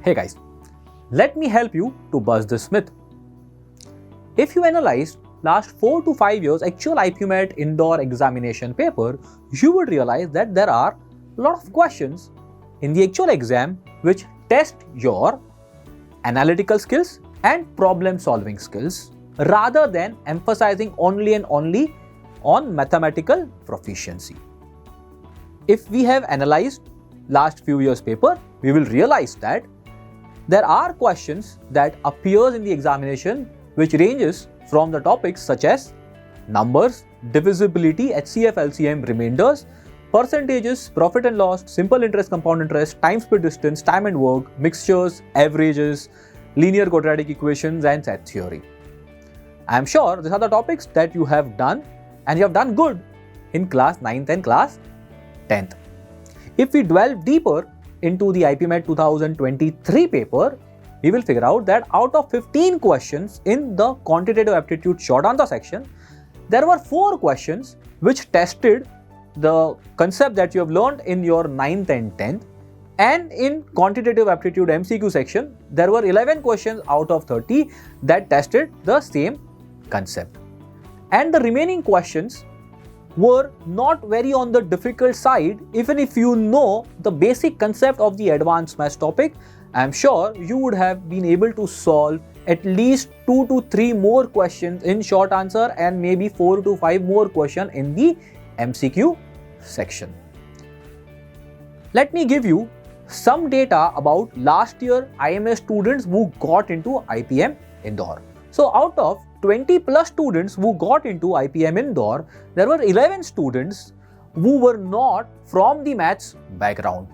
Hey guys, let me help you to bust this myth. If you analyzed last 4 to 5 years actual IPMAT Indore examination paper, you would realize that there are a lot of questions in the actual exam which test your analytical skills and problem solving skills rather than emphasizing only and only on mathematical proficiency. If we have analyzed last few years paper, we will realize that there are questions that appears in the examination which ranges from the topics such as numbers, divisibility, HCF, LCM, remainders, percentages, profit and loss, simple interest, compound interest, time split distance, time and work, mixtures, averages, linear quadratic equations and set theory. I am sure these are the topics that you have done and you have done good in class 9th and class 10th. If we delve deeper into the IPMAT 2023 paper, we will figure out that out of 15 questions in the quantitative aptitude short answer section, there were 4 questions which tested the concept that you have learned in your 9th and 10th, and in quantitative aptitude MCQ section, there were 11 questions out of 30 that tested the same concept. And the remaining questions were not very on the difficult side. Even if you know the basic concept of the advanced maths topic, I am sure you would have been able to solve at least 2 to 3 more questions in short answer and maybe 4 to 5 more questions in the MCQ section. Let me give you some data about last year IMA students who got into IPM Indore. So out of 20 plus students who got into IPM Indore, there were 11 students who were not from the maths background.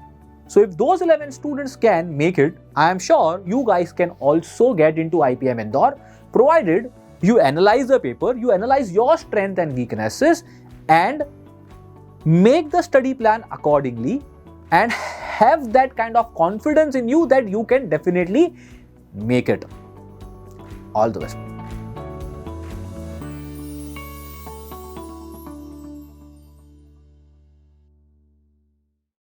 So if those 11 students can make it, I am sure you guys can also get into IPM Indore, provided you analyze the paper, you analyze your strength and weaknesses and make the study plan accordingly and have that kind of confidence in you that you can definitely make it. All the best.